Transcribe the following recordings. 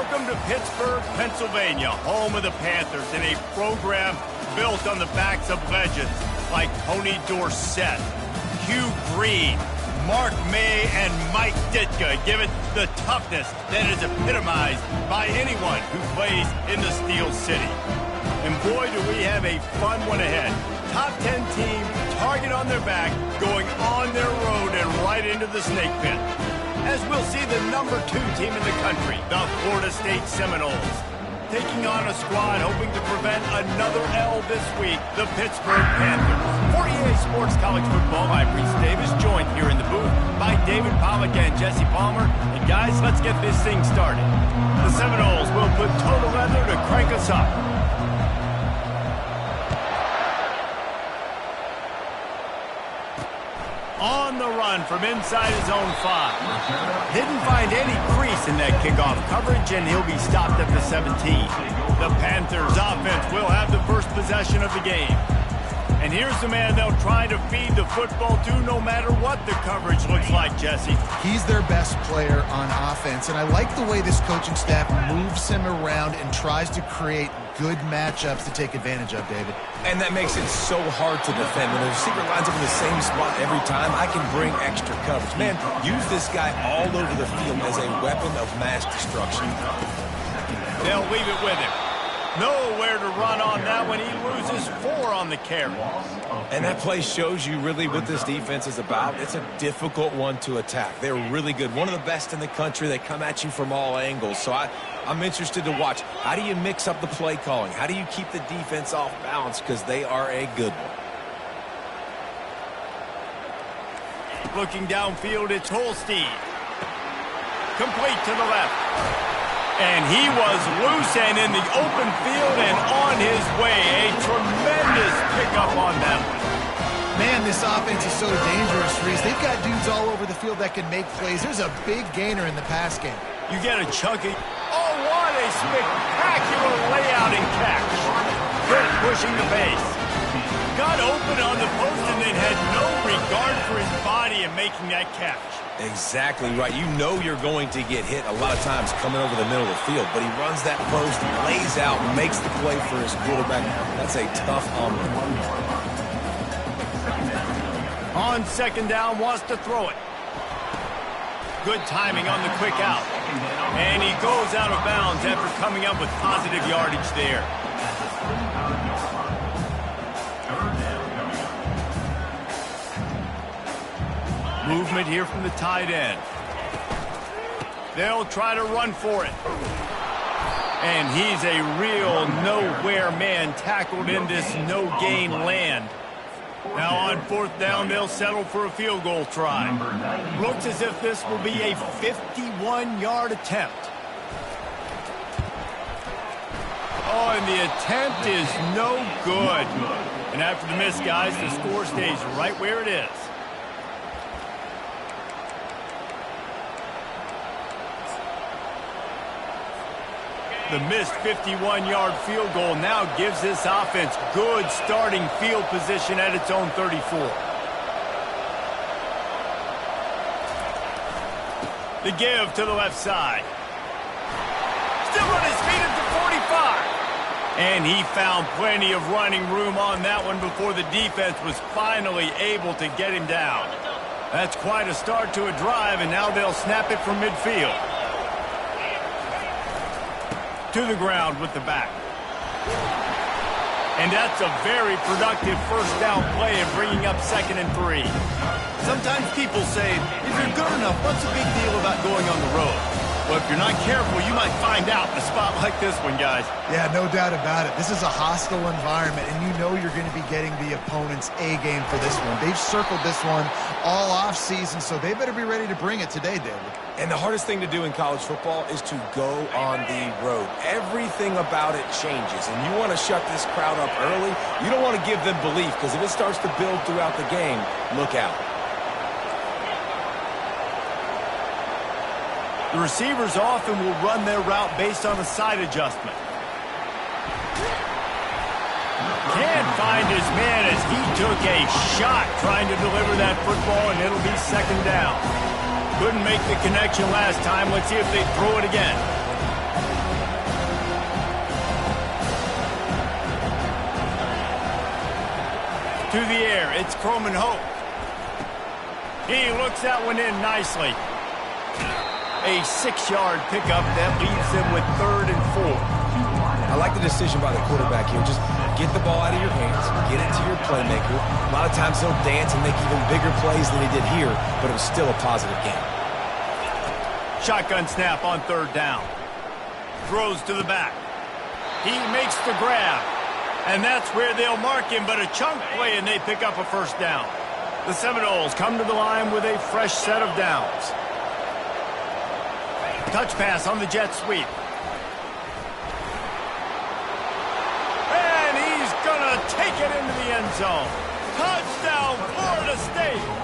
Welcome to Pittsburgh, Pennsylvania, home of the Panthers, and a program built on the backs of legends like Tony Dorsett, Hugh Green, Mark May, and Mike Ditka. Give it the toughness that is epitomized by anyone who plays in the Steel City. And boy, do we have a fun one ahead. Top 10 team, target on their back, going on their road and right into the snake pit. As we'll see the number 2 team in the country, the Florida State Seminoles, taking on a squad hoping to prevent another L this week, the Pittsburgh Panthers. For EA Sports College Football, I'm Reese Davis, joined here in the booth by David Pollack and Jesse Palmer. And guys, let's get this thing started. The Seminoles will put total leather to crank us up. On the run from inside his own 5. Didn't find any crease in that kickoff coverage, and he'll be stopped at the 17. The Panthers offense will have the first possession of the game. And here's the man they'll try to feed the football to no matter what the coverage looks like, Jesse. He's their best player on offense, and I like the way this coaching staff moves him around and tries to create good matchups to take advantage of, David. And that makes it so hard to defend. When the receiver lines up in the same spot every time, I can bring extra coverage. Man, use this guy all over the field as a weapon of mass destruction. They'll leave it with him. Nowhere to run on that when he loses 4 on the carry. And that play shows you really what this defense is about. It's a difficult one to attack. They're really good. One of the best in the country. They come at you from all angles. So I'm interested to watch. How do you mix up the play calling? How do you keep the defense off balance? Because they are a good one. Looking downfield, it's Holstein. Complete to the left. And he was loose and in the open field and on his way. A tremendous pickup on that one. Man, this offense is so dangerous, Reese. They've got dudes all over the field that can make plays. There's a big gainer in the pass game. You get a chunky. Oh, what a spectacular layout and catch. Pitt pushing the base. Got open on the post and then had no regard for his body in making that catch. Exactly right. You know you're going to get hit a lot of times coming over the middle of the field, but he runs that post, lays out, makes the play for his quarterback. That's a tough omelet. On second down, wants to throw it. Good timing on the quick out. And he goes out of bounds after coming up with positive yardage there. Movement here from the tight end. They'll try to run for it. And he's a real nowhere man tackled in this no-gain land. Now on 4th down, they'll settle for a field goal try. Looks as if this will be a 51-yard attempt. Oh, and the attempt is no good. And after the miss, guys, the score stays right where it is. The missed 51-yard field goal now gives this offense good starting field position at its own 34. The give to the left side. Still on his feet at the 45. And he found plenty of running room on that one before the defense was finally able to get him down. That's quite a start to a drive, and now they'll snap it from midfield. To the ground with the back. And that's a very productive first down play and bringing up 2nd and 3. Sometimes people say, if you're good enough, what's the big deal about going on the road? Well, if you're not careful, you might find out in a spot like this one, guys. Yeah, no doubt about it. This is a hostile environment, and you know you're going to be getting the opponent's A-game for this one. They've circled this one all off-season, so they better be ready to bring it today, David. And the hardest thing to do in college football is to go on the road. Everything about it changes, and you want to shut this crowd up early. You don't want to give them belief, because if it starts to build throughout the game, look out. The receivers often will run their route based on a side adjustment. Can't find his man as he took a shot trying to deliver that football, and it'll be 2nd down. Couldn't make the connection last time. Let's see if they throw it again. To the air, it's Croman Hope. He looks that one in nicely. A 6-yard pickup that leaves them with 3rd and 4. I like the decision by the quarterback here. Just get the ball out of your hands, get it to your playmaker. A lot of times he'll dance and make even bigger plays than he did here, but it was still a positive game. Shotgun snap on 3rd down. Throws to the back. He makes the grab. And that's where they'll mark him, but a chunk play and they pick up a 1st down. The Seminoles come to the line with a fresh set of downs. Touch pass on the jet sweep. And he's gonna take it into the end zone. Touchdown, Florida State.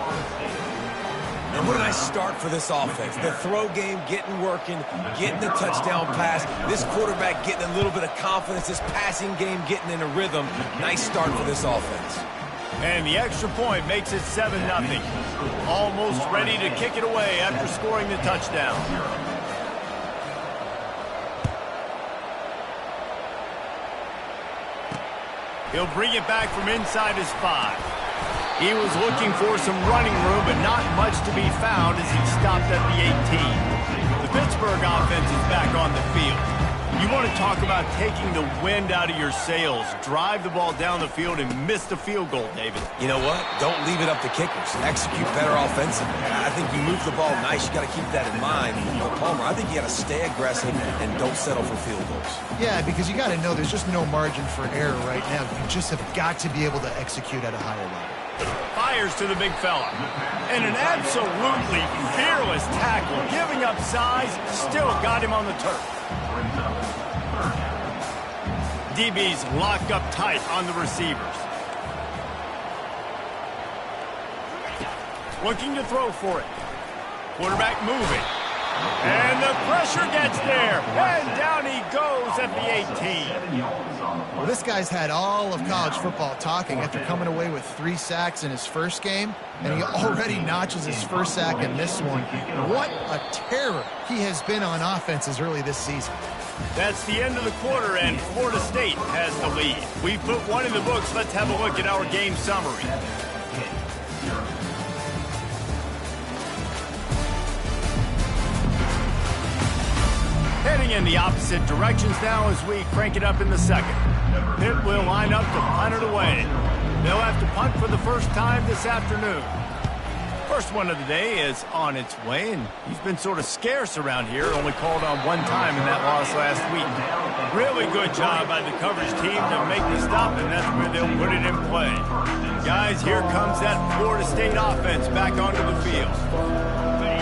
And what a nice start for this offense. The throw game getting working, getting the touchdown pass. This quarterback getting a little bit of confidence. This passing game getting in a rhythm. Nice start for this offense. And the extra point makes it 7-0. Almost ready to kick it away after scoring the touchdown. He'll bring it back from inside his 5. He was looking for some running room, but not much to be found as he stopped at the 18. The Pittsburgh offense is back on the field. You want to talk about taking the wind out of your sails. Drive the ball down the field and miss the field goal, David. You know what? Don't leave it up to kickers. Execute better offensively. I think you move the ball nice. You got to keep that in mind. But Palmer, I think you got to stay aggressive and don't settle for field goals. Yeah, because you got to know there's just no margin for error right now. You just have got to be able to execute at a higher level. Fires to the big fella. And an absolutely fearless tackle. Giving up size, still got him on the turf. DBs locked up tight on the receivers. Looking to throw for it. Quarterback moving. And the pressure gets there. And down he goes at the 18. Well, this guy's had all of college football talking after coming away with 3 sacks in his first game, and he already notches his first sack in this one. What a terror he has been on offense as early this season. That's the end of the quarter, and Florida State has the lead. We put one in the books. Let's have a look at our game summary. Heading in the opposite directions now as we crank it up in the second. Pitt will line up to punt it away. They'll have to punt for the first time this afternoon. First one of the day is on its way, and he's been sort of scarce around here, only called on 1 time in that loss last week. Really good job by the coverage team to make the stop, and that's where they'll put it in play. Guys, here comes that Florida State offense back onto the field.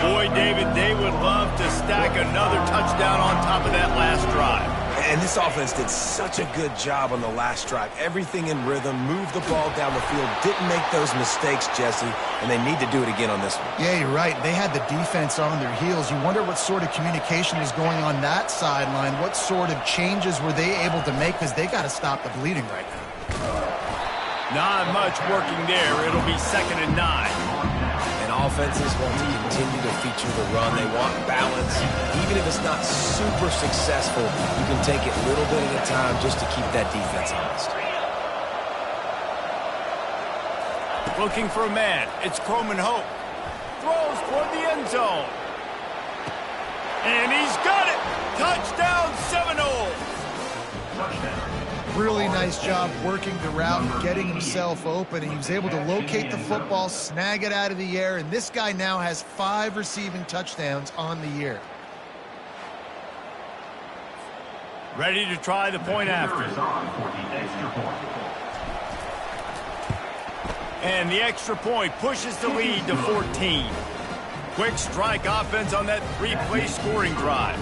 Boy, David, they would love to stack another touchdown on top of that last drive. And this offense did such a good job on the last drive. Everything in rhythm, moved the ball down the field, didn't make those mistakes, Jesse, and they need to do it again on this one. Yeah, you're right. They had the defense on their heels. You wonder what sort of communication is going on that sideline. What sort of changes were they able to make, because they got to stop the bleeding right now. Not much working there. It'll be 2nd and 9. Offenses want to continue to feature the run. They want balance. Even if it's not super successful, you can take it little bit at a time just to keep that defense honest. Looking for a man. It's Croman Hope. Throws toward the end zone. And he's got it. Touchdown, Seminoles. Really nice job working the route and getting himself open. And he was able to locate the football, snag it out of the air, and this guy now has 5 receiving touchdowns on the year. Ready to try the point after. And the extra point pushes the lead to 14. Quick strike offense on that 3-play scoring drive.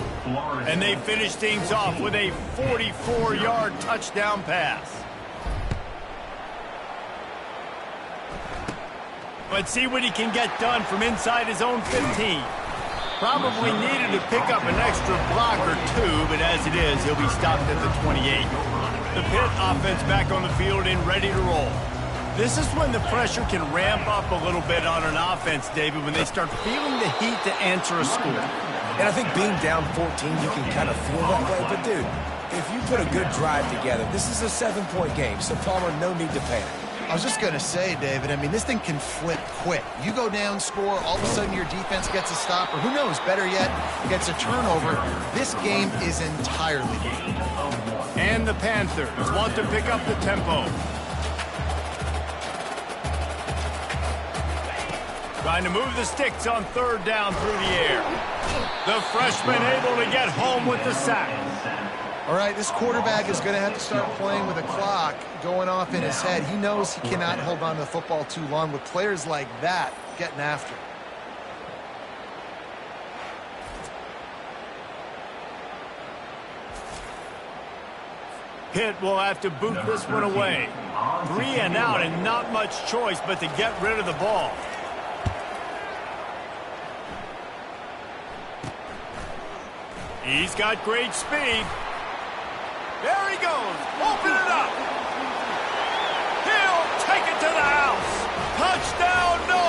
And they finish things off with a 44-yard touchdown pass. Let's see what he can get done from inside his own 15. Probably needed to pick up an extra block or 2, but as it is, he'll be stopped at the 28. The Pitt offense back on the field and ready to roll. This is when the pressure can ramp up a little bit on an offense, David, when they start feeling the heat to answer a score. And I think being down 14, you can kind of feel that way. But, dude, if you put a good drive together, this is a 7-point game, so Palmer, no need to panic. I was just going to say, David, I mean, this thing can flip quick. You go down, score, all of a sudden your defense gets a stop, or who knows, better yet, gets a turnover. This game is entirely different. And the Panthers want to pick up the tempo. Trying to move the sticks on third down through the air. The freshman able to get home with the sack. All right, this quarterback is going to have to start playing with a clock going off in his head. He knows he cannot hold on to the football too long with players like that getting after him. Pitt will have to boot this one away. 3 and out and not much choice but to get rid of the ball. He's got great speed. There he goes. Open it up. He'll take it to the house. Touchdown, no.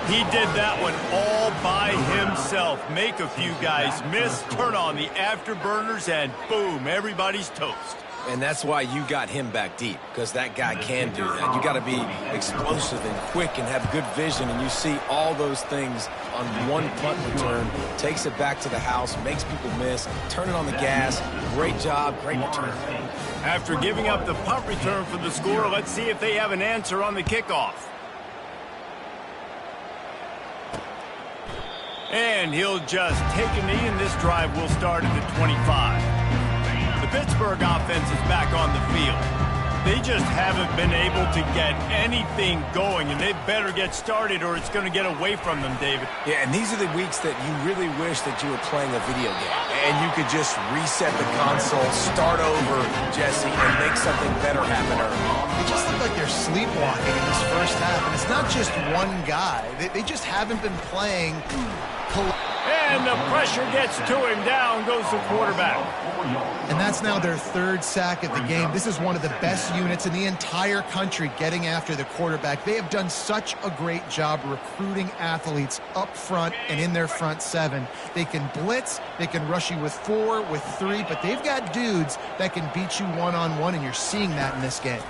He did that one all by himself. Make a few guys miss, turn on the afterburners, and boom, everybody's toast. And that's why you got him back deep, because that guy can do that. You got to be explosive and quick and have good vision, and you see all those things on one punt return. Takes it back to the house, makes people miss, turn it on the gas. Great job, great return. After giving up the punt return for the score, let's see if they have an answer on the kickoff. And he'll just take a knee, and this drive will start at the 25. The Pittsburgh offense is back on the field. They just haven't been able to get anything going, and they better get started or it's going to get away from them, David. Yeah, and these are the weeks that you really wish that you were playing a video game and you could just reset the console, start over, Jesse, and make something better happen early. They just look like they're sleepwalking in this first half, and it's not just one guy. They just haven't been playing. And the pressure gets to him. Down goes the quarterback. And that's now their third sack of the game. This is one of the best units in the entire country getting after the quarterback. They have done such a great job recruiting athletes up front and in their front seven. They can blitz, they can rush you with 4, with 3, but they've got dudes that can beat you one-on-one, and you're seeing that in this game.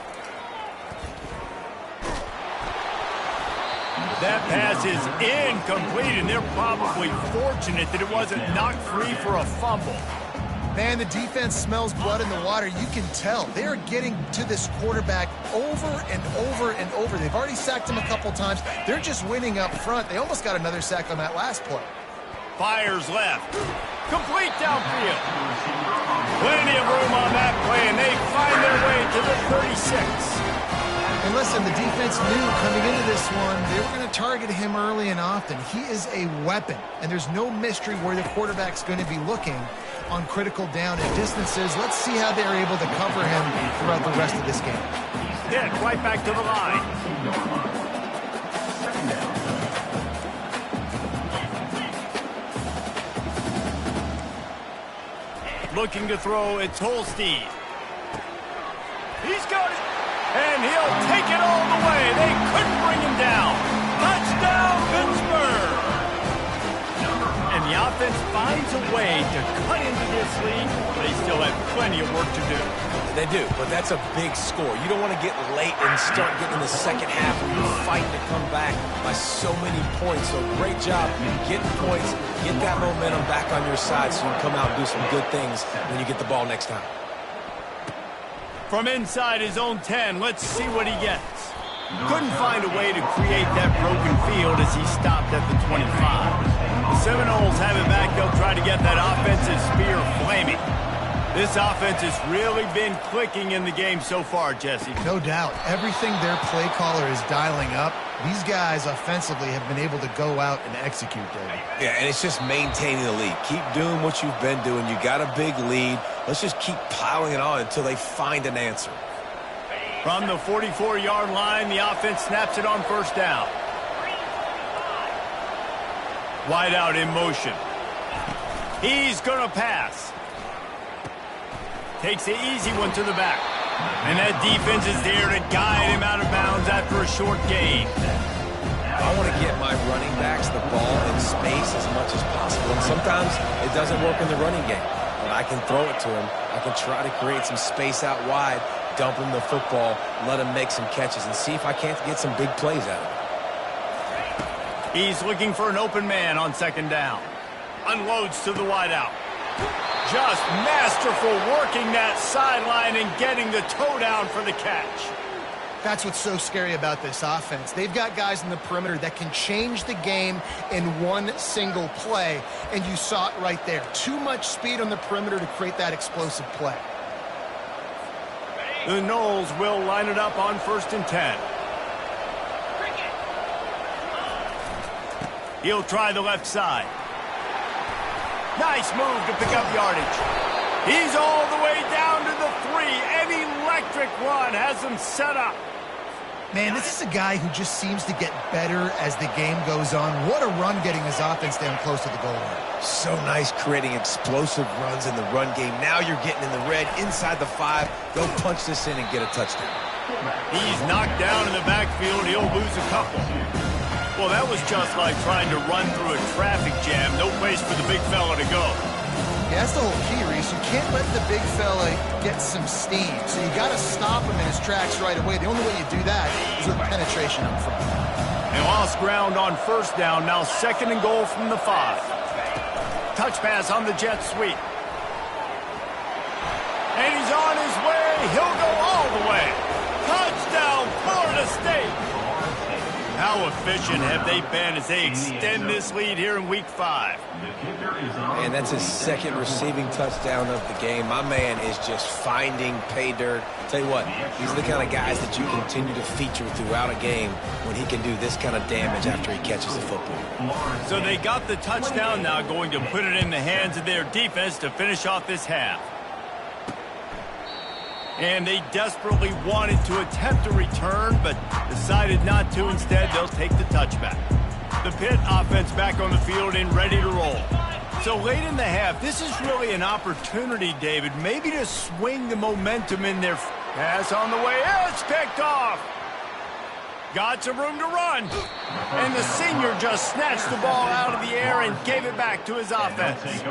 That pass is incomplete, and they're probably fortunate that it wasn't knocked free for a fumble. Man, the defense smells blood in the water. You can tell. They are getting to this quarterback over and over and over. They've already sacked him a couple times. They're just winning up front. They almost got another sack on that last play. Fires left. Complete downfield. Plenty of room on that play, and they find their way to the 36. And listen, the defense knew coming into this one, they were going to target him early and often. He is a weapon, and there's no mystery where the quarterback's going to be looking on critical down and distances. Let's see how they're able to cover him throughout the rest of this game. Yeah, right back to the line. Looking to throw, it's Holstein. He's got it. And he'll take it all the way. They couldn't bring him down. Touchdown, Pittsburgh. And the offense finds a way to cut into this lead. They still have plenty of work to do. They do, but that's a big score. You don't want to get late and start getting the second half where you're fighting to come back by so many points. So great job getting points, get that momentum back on your side so you can come out and do some good things when you get the ball next time. From inside his own 10, let's see what he gets. Couldn't find a way to create that broken field as he stopped at the 25. The Seminoles have it back. They'll try to get that offensive spear flaming. This offense has really been clicking in the game so far, Jesse. No doubt. Everything their play caller is dialing up, these guys offensively have been able to go out and execute, David. Yeah, and it's just maintaining the lead. Keep doing what you've been doing. You got a big lead. Let's just keep piling it on until they find an answer. From the 44-yard line, the offense snaps it on first down. Wide out in motion. He's going to pass. Takes the easy one to the back. And that defense is there to guide him out of bounds after a short gain. I want to get my running backs the ball in space as much as possible. And sometimes it doesn't work in the running game. But I can throw it to him. I can try to create some space out wide. dump him the football, let him make some catches, and see if I can't get some big plays out of him. He's looking for an open man on second down. Unloads to the wideout. Just masterful working that sideline and getting the toe down for the catch. That's what's so scary about this offense. They've got guys in the perimeter that can change the game in one single play, and you saw it right there. Too much speed on the perimeter to create that explosive play. The Knowles will line it up on 1st and 10. He'll try the left side. Nice move to pick up yardage. He's all the way down to the 3. An electric run has him set up. Man, this is a guy who just seems to get better as the game goes on. What a run getting his offense down close to the goal line. So nice creating explosive runs in the run game. Now you're getting in the red inside the 5. Go punch this in and get a touchdown. He's knocked down in the backfield. He'll lose a couple. Well, that was just like trying to run through a traffic jam. No place for the big fella to go. Yeah, that's the whole key, Reese. You can't let the big fella get some steam. So you got to stop him in his tracks right away. The only way you do that is with penetration up front. And lost ground on 1st down. Now 2nd and goal from the 5. Touch pass on the jet sweep. And he's on his way. He'll go all the way. Touchdown, Florida State. How efficient have they been as they extend this lead here in Week 5? And that's his 2nd receiving touchdown of the game. My man is just finding pay dirt. Tell you what, these are the kind of guys that you continue to feature throughout a game when he can do this kind of damage after he catches the football. So they got the touchdown, now going to put it in the hands of their defense to finish off this half. And they desperately wanted to attempt a return, but decided not to. Instead, they'll take the touchback. The Pitt offense back on the field and ready to roll. So late in the half, this is really an opportunity, David, maybe to swing the momentum in their pass on the way. It's picked off. Got some room to run. And the senior just snatched the ball out of the air and gave it back to his offense.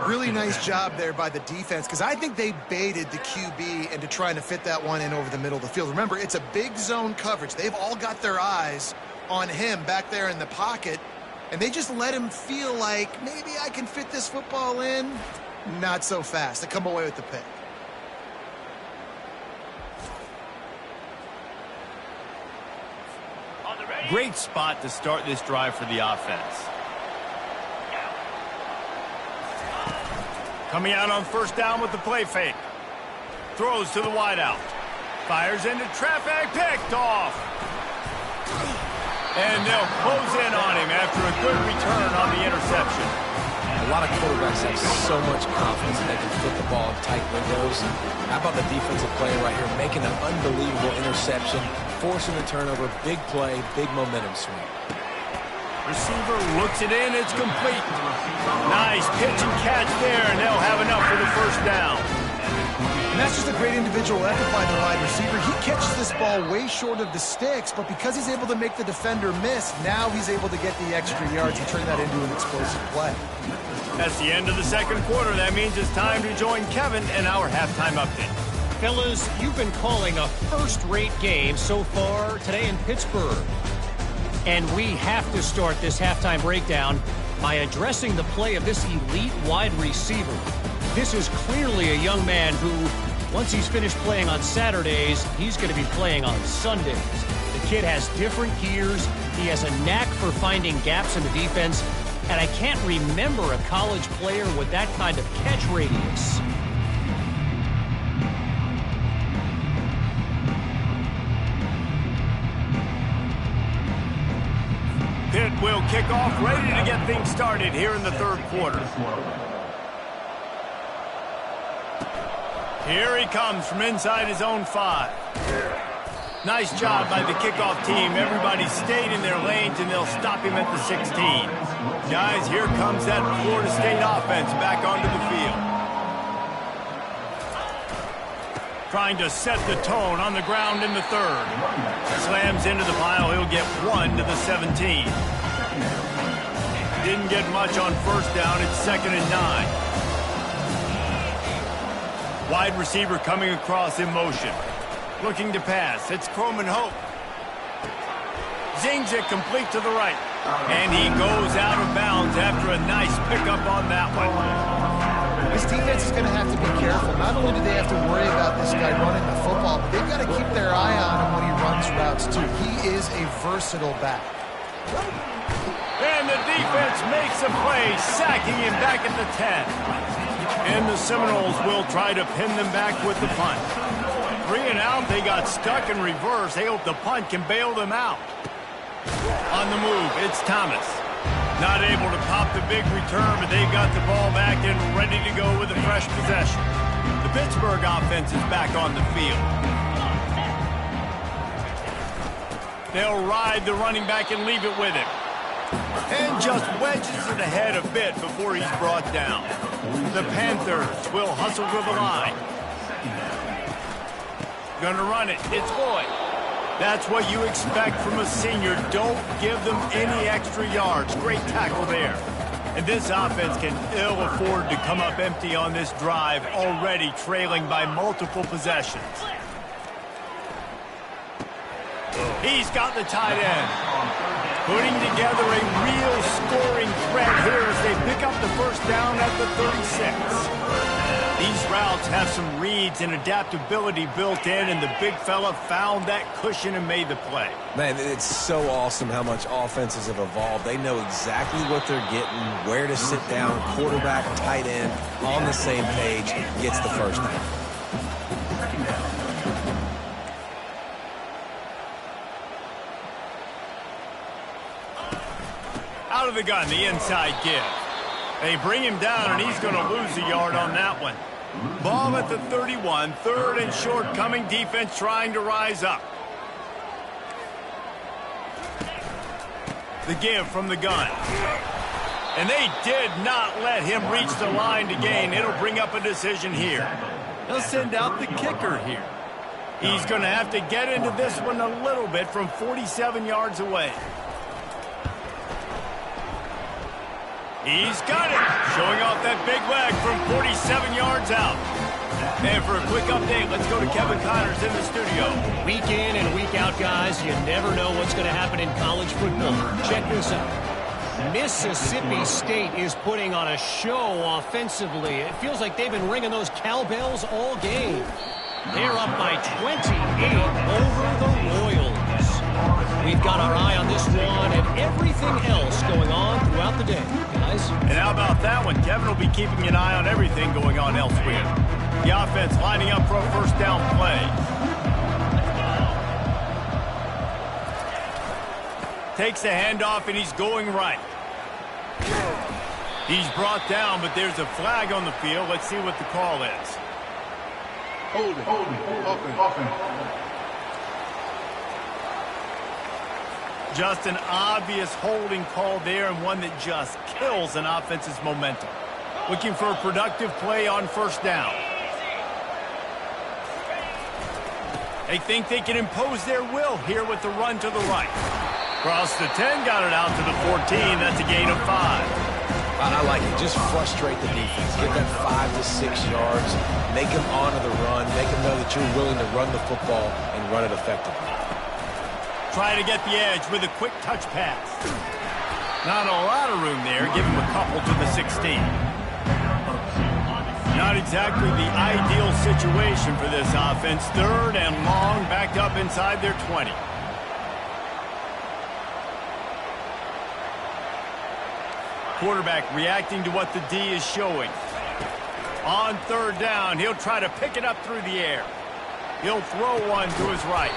Really nice job there by the defense, because I think they baited the QB into trying to fit that one in over the middle of the field. Remember, it's a big zone coverage. They've all got their eyes on him back there in the pocket, and they just let him feel like, maybe I can fit this football in. Not so fast. They come away with the pick. Great spot to start this drive for the offense. Coming out on 1st down with the play fake. Throws to the wideout. Fires into traffic. Picked off. And they'll close in on him after a good return on the interception. A lot of quarterbacks have so much confidence that they can fit the ball in tight windows. How about the defensive player right here making an unbelievable interception, forcing a turnover, big play, big momentum swing. Receiver looks it in. It's complete. Nice pitch and catch there, and they'll have enough for the 1st down. And that's just a great individual effort by the wide receiver. He catches this ball way short of the sticks, but because he's able to make the defender miss, now he's able to get the extra yards and turn that into an explosive play. That's the end of the 2nd quarter. That means it's time to join Kevin in our halftime update. Fellas, you've been calling a first-rate game so far today in Pittsburgh. And we have to start this halftime breakdown by addressing the play of this elite wide receiver. This is clearly a young man who, once he's finished playing on Saturdays, he's going to be playing on Sundays. The kid has different gears. He has a knack for finding gaps in the defense. And I can't remember a college player with that kind of catch radius. Pitt will kick off, ready to get things started here in the 3rd quarter. Here he comes from inside his own 5. Nice job by the kickoff team. Everybody stayed in their lanes, and they'll stop him at the 16. Guys, here comes that Florida State offense back onto the field. Trying to set the tone on the ground in the 3rd. Slams into the pile. He'll get 1 to the 17. Didn't get much on 1st down. It's 2nd and 9. Wide receiver coming across in motion. Looking to pass. It's Croman Hope. Zings it complete to the right. And he goes out of bounds after a nice pickup on that one. This defense is going to have to be careful. Not only do they have to worry about this guy running the football, but they've got to keep their eye on him when he runs routes, too. He is a versatile back. And the defense makes a play, sacking him back at the 10. And the Seminoles will try to pin them back with the punt. 3 and out, they got stuck in reverse. They hope the punt can bail them out. On the move, it's Thomas. Not able to pop the big return, but they've got the ball back and ready to go with a fresh possession. The Pittsburgh offense is back on the field. They'll ride the running back and leave it with him. And just wedges it ahead a bit before he's brought down. The Panthers will hustle to the line. Gonna run it. It's Boyd. That's what you expect from a senior. Don't give them any extra yards. Great tackle there. And this offense can ill afford to come up empty on this drive, already trailing by multiple possessions. He's got the tight end. Putting together a real scoring threat here as they pick up the first down at the 36. These routes have some reads and adaptability built in, and the big fella found that cushion and made the play. Man, it's so awesome how much offenses have evolved. They know exactly what they're getting, where to sit down, quarterback, tight end, on the same page, gets the first down. Out of the gun, the inside give. They bring him down, and he's going to lose a yard on that one. Ball at the 31, 3rd and short coming, defense trying to rise up. The give from the gun. And they did not let him reach the line to gain. It'll bring up a decision here. They'll send out the kicker here. He's going to have to get into this one a little bit from 47 yards away. He's got it, showing off that big leg from 47 yards out. And for a quick update, let's go to Kevin Connors in the studio. Week in and week out, guys, you never know what's going to happen in college football. Check this out. Mississippi State is putting on a show offensively. It feels like they've been ringing those cowbells all game. They're up by 28 over the Royals. We've got our eye on this one and everything else going on throughout the day, guys. And how about that one? Kevin will be keeping an eye on everything going on elsewhere. The offense lining up for a first down play. Takes the handoff, and he's going right. He's brought down, but there's a flag on the field. Let's see what the call is. Holding. Just an obvious holding call there, and one that just kills an offense's momentum. Looking for a productive play on first down. They think they can impose their will here with the run to the right. Cross the 10, got it out to the 14. That's a gain of 5. I like it. Just frustrate the defense. Give them 5 to 6 yards. Make them honor the run. Make them know that you're willing to run the football and run it effectively. Trying to get the edge with a quick touch pass. Not a lot of room there. Give him a couple to the 16. Not exactly the ideal situation for this offense. 3rd and long, backed up inside their 20. Quarterback reacting to what the D is showing. On 3rd down, he'll try to pick it up through the air. He'll throw one to his right.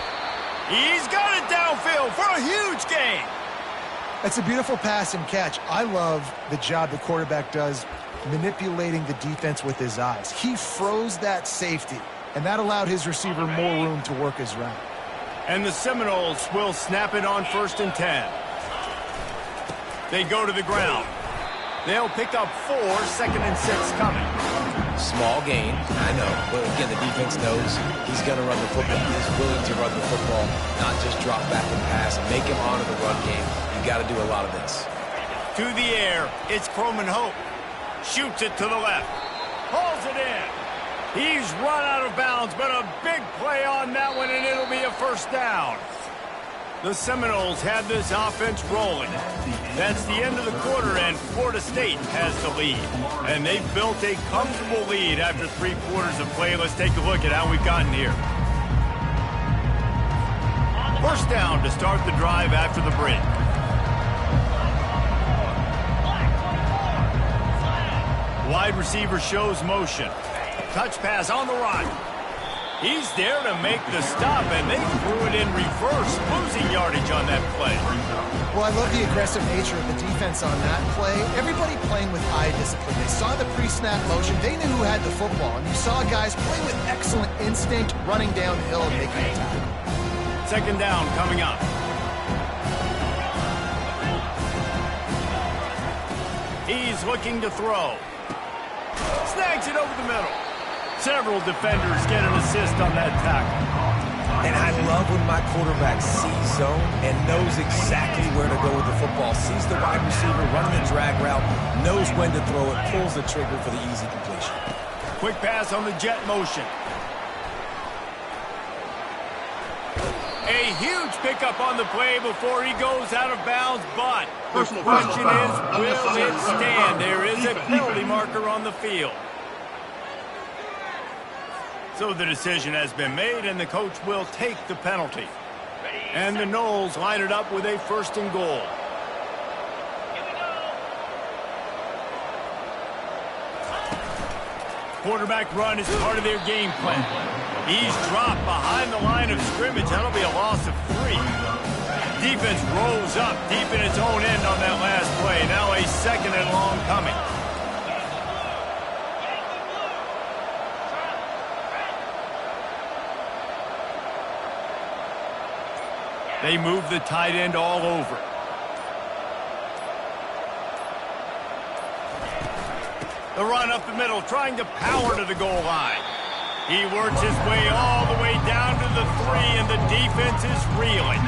He's got it downfield for a huge gain. That's a beautiful pass and catch. I love the job the quarterback does manipulating the defense with his eyes. He froze that safety, and that allowed his receiver more room to work his route. And the Seminoles will snap it on 1st and 10. They go to the ground. They'll pick up 4, 2nd and 6 coming. Small gain, I know, but again, the defense knows he's going to run the football. He's willing to run the football, not just drop back and pass and make him honor the run game. You got to do a lot of this. To the air, it's Croman Hope. Shoots it to the left. Hauls it in. He's run out of bounds, but a big play on that one, and it'll be a first down. The Seminoles have this offense rolling. That's the end of the quarter, and Florida State has the lead. And they've built a comfortable lead after 3 quarters of play. Let's take a look at how we've gotten here. First down to start the drive after the break. Wide receiver shows motion. Touch pass on the run. He's there to make the stop, and they threw it in reverse, losing yardage on that play. Well, I love the aggressive nature of the defense on that play. Everybody playing with eye discipline. They saw the pre-snap motion. They knew who had the football, and you saw guys play with excellent instinct, running downhill and making a tackle. Second down coming up. He's looking to throw. Snags it over the middle. Several defenders get an assist on that tackle. And I love when my quarterback sees zone and knows exactly where to go with the football. Sees the wide receiver running the drag route, knows when to throw it, pulls the trigger for the easy completion. Quick pass on the jet motion. A huge pickup on the play before he goes out of bounds, but the question is, will it stand? There is a penalty marker on the field. So the decision has been made, and the coach will take the penalty. And the Noles line it up with a first and goal. Quarterback run is part of their game plan. He's dropped behind the line of scrimmage. That'll be a loss of 3. Defense rolls up deep in its own end on that last play. Now a second and long coming. They move the tight end all over. The run up the middle, trying to power to the goal line. He works his way all the way down to the 3, and the defense is reeling.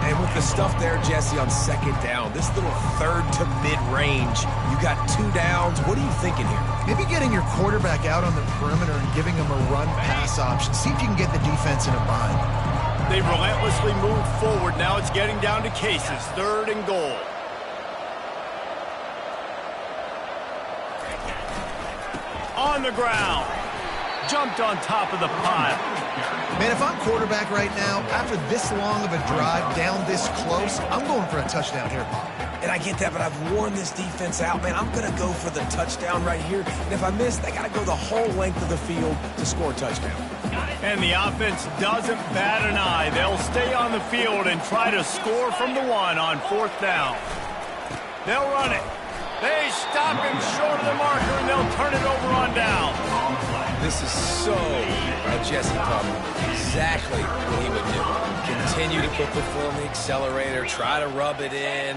And with the stuff there, Jesse, on second down, this little third to mid-range, you got 2 downs. What are you thinking here? Maybe getting your quarterback out on the perimeter and giving him a run-pass option. See if you can get the defense in a bind. They relentlessly move forward. Now it's getting down to cases. Third and goal. On the ground. Jumped on top of the pile. Man, if I'm quarterback right now, after this long of a drive down this close, I'm going for a touchdown here, Bob. And I get that, but I've worn this defense out, man. I'm going to go for the touchdown right here. And if I miss, they got to go the whole length of the field to score a touchdown. And the offense doesn't bat an eye. They'll stay on the field and try to score from the 1 on 4th down. They'll run it. They stop him short of the marker, and they'll turn it over on down. This is so a Jesse Palmer. Exactly what he would do. Continue to put the foot on the accelerator, try to rub it in.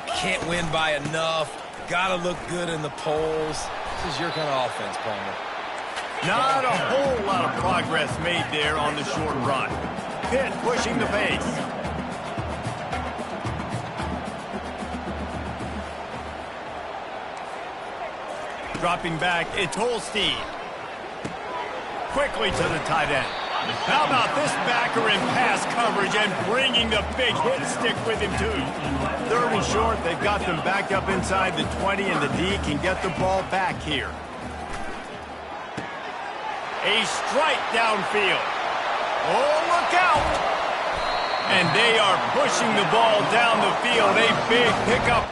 Can't win by enough. Got to look good in the polls. This is your kind of offense, Palmer. Not a whole lot of progress made there on the short run. Pitt pushing the pace. Dropping back, it's Holstein. Quickly to the tight end. How about this backer in pass coverage and bringing the big hit stick with him, too. Third and short, they've got them back up inside the 20, and the D can get the ball back here. A strike downfield. Oh, look out! And they are pushing the ball down the field. A big pickup.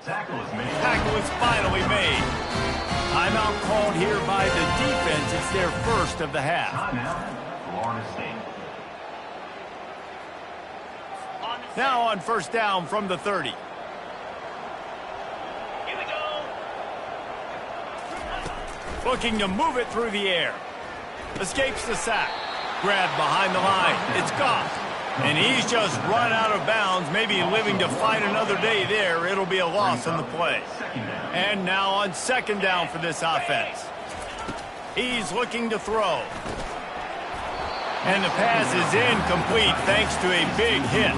Tackle is finally made. Timeout called here by the defense. It's their first of the half. Now on first down from the 30. Looking to move it through the air. Escapes the sack. Grabbed behind the line. It's Goff. And he's just run out of bounds, maybe living to fight another day there. It'll be a loss on the play. And now on second down for this offense. He's looking to throw. And the pass is incomplete thanks to a big hit.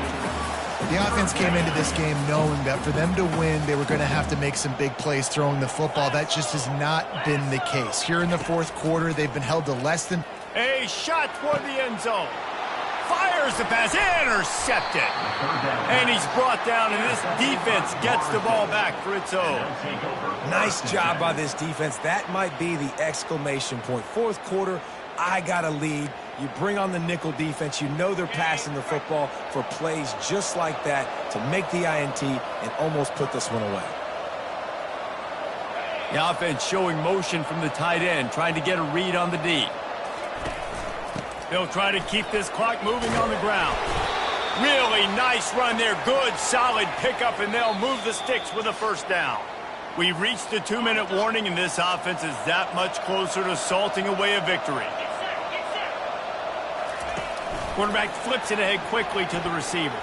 The offense came into this game knowing that for them to win, they were going to have to make some big plays throwing the football. That just has not been the case. Here in the fourth quarter, they've been held to less than... A shot toward the end zone. Fires the pass, intercepted. And he's brought down, and this defense gets the ball back for its own. Nice job by this defense. That might be the exclamation point. Fourth quarter, I got a lead. You bring on the nickel defense. You know they're passing the football for plays just like that to make the INT and almost put this one away. The offense showing motion from the tight end, trying to get a read on the D. They'll try to keep this clock moving on the ground. Really nice run there. Good, solid pickup, and they'll move the sticks with a first down. We've reached the 2-minute warning, and this offense is that much closer to salting away a victory. Quarterback flips it ahead quickly to the receiver.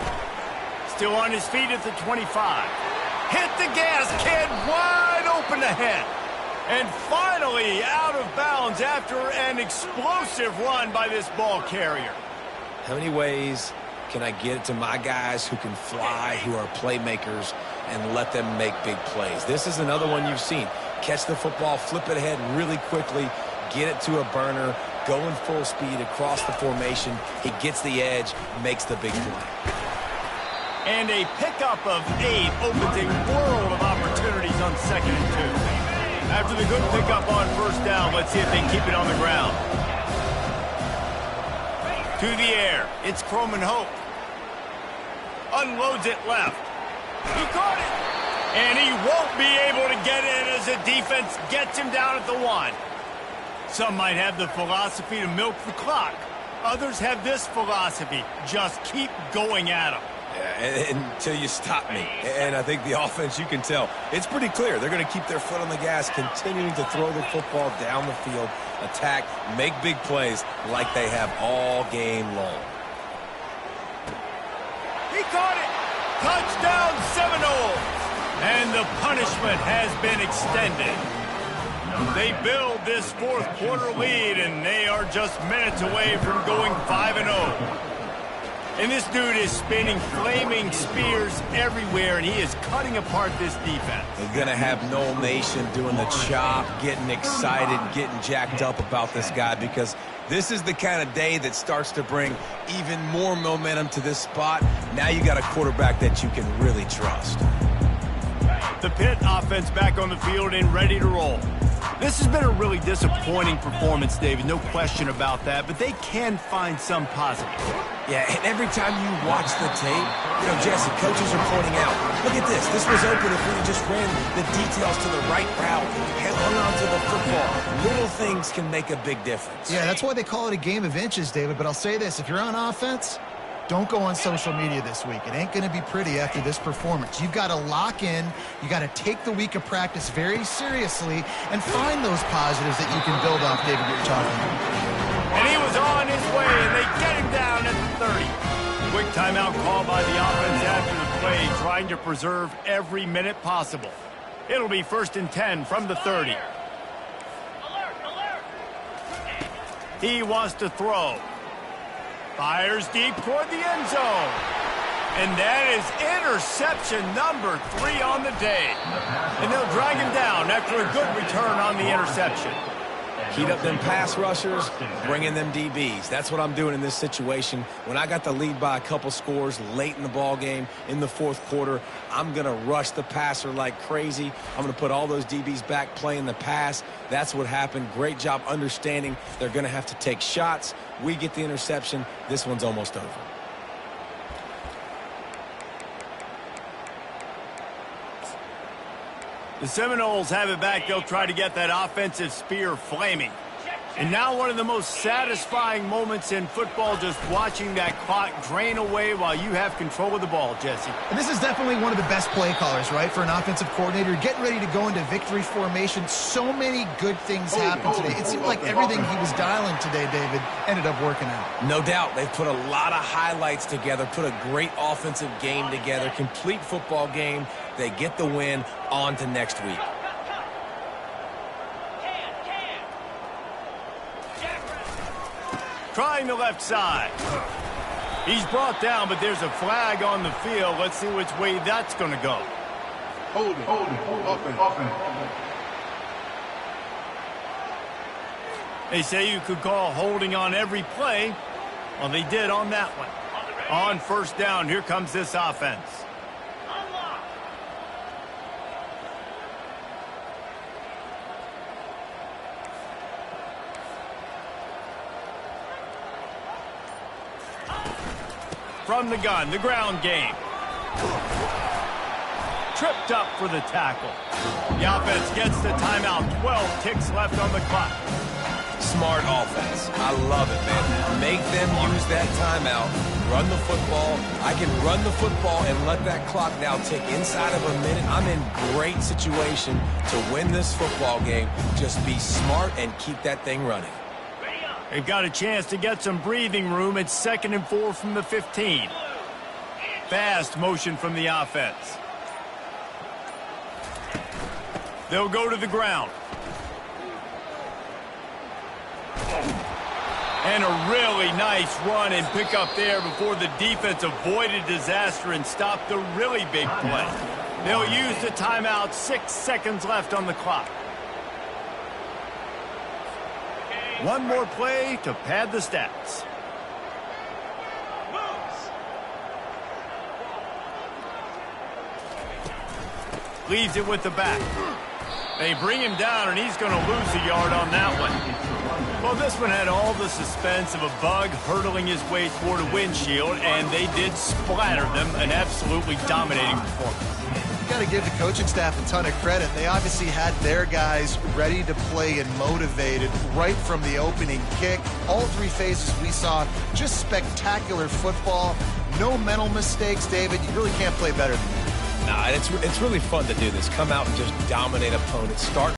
Still on his feet at the 25. Hit the gas, kid. Wide open ahead. And finally out of bounds after an explosive run by this ball carrier. How many ways can I get it to my guys who can fly, who are playmakers, and let them make big plays? This is another one you've seen. Catch the football, flip it ahead really quickly, get it to a burner, going full speed across the formation. He gets the edge, makes the big play. And a pickup of 8 opens a world of opportunities on 2nd and 2. After the good pickup on first down, let's see if they keep it on the ground. To the air, it's Croman Hope. Unloads it left. He caught it. And he won't be able to get in as the defense gets him down at the 1. Some might have the philosophy to milk the clock. Others have this philosophy, just keep going at them. Until you stop me. And I think the offense, you can tell, it's pretty clear. They're going to keep their foot on the gas, continuing to throw the football down the field, attack, make big plays like they have all game long. He caught it. Touchdown Seminoles. And the punishment has been extended. They build this fourth quarter lead, and they are just minutes away from going 5-0. And this dude is spinning flaming spears everywhere, and he is cutting apart this defense. They're going to have Noel Nation doing the chop, getting excited, getting jacked up about this guy, because this is the kind of day that starts to bring even more momentum to this spot. Now you got a quarterback that you can really trust. The Pitt offense back on the field and ready to roll. This has been a really disappointing performance, David, no question about that, but they can find some positive. Yeah, and every time you watch the tape, Jesse, coaches are pointing out, look at this. This was open if we just ran the details to the right route, hung on to the football. Little things can make a big difference. Yeah, that's why they call it a game of inches, David, but I'll say this. If you're on offense, don't go on social media this week. It ain't going to be pretty after this performance. You've got to lock in. You got to take the week of practice very seriously and find those positives that you can build off, David, that you're talking about. And he was on his way, and they get him down at the 30. Quick timeout call by the offense after the play, trying to preserve every minute possible. It'll be 1st and 10 from the 30. He wants to throw. Fires deep toward the end zone. And that is interception number 3 on the day. And they'll drag him down after a good return on the interception. Heat up them pass rushers, bring in them DBs. That's what I'm doing in this situation. When I got the lead by a couple scores late in the ball game in the fourth quarter, I'm going to rush the passer like crazy. I'm going to put all those DBs back playing the pass. That's what happened. Great job understanding they're going to have to take shots. We get the interception. This one's almost over. The Seminoles have it back. They'll try to get that offensive spear flaming. And now one of the most satisfying moments in football, just watching that clock drain away while you have control of the ball, Jesse. And this is definitely one of the best play callers, right, for an offensive coordinator. Getting ready to go into victory formation. So many good things happened today. It seemed like everything he was dialing today, David, ended up working out. No doubt. They've put a lot of highlights together, put a great offensive game together, complete football game. They get the win. On to next week. Trying the left side. He's brought down, but there's a flag on the field. Let's see which way that's going to go. Hold it. Offense. They say you could call holding on every play. Well, they did on that one. On first down, here comes this offense. From the gun, the ground game. Tripped up for the tackle. The offense gets the timeout. 12 ticks left on the clock. Smart offense. I love it, man. Make them use that timeout. Run the football. I can run the football and let that clock now tick inside of a minute. I'm in great situation to win this football game. Just be smart and keep that thing running. They've got a chance to get some breathing room. It's 2nd and 4 from the 15. Fast motion from the offense. They'll go to the ground. And a really nice run and pick up there before the defense avoided disaster and stopped the really big play. They'll use the timeout. 6 seconds left on the clock. One more play to pad the stats. Leaves it with the back. They bring him down, and he's going to lose a yard on that one. Well, this one had all the suspense of a bug hurtling his way toward a windshield, and they did splatter them. An absolutely dominating performance. Got to give the coaching staff a ton of credit. They obviously had their guys ready to play and motivated right from the opening kick. All 3 phases we saw, just spectacular football. No mental mistakes, David. You really can't play better than that. Nah, it's really fun to do this. Come out and just dominate opponents. Start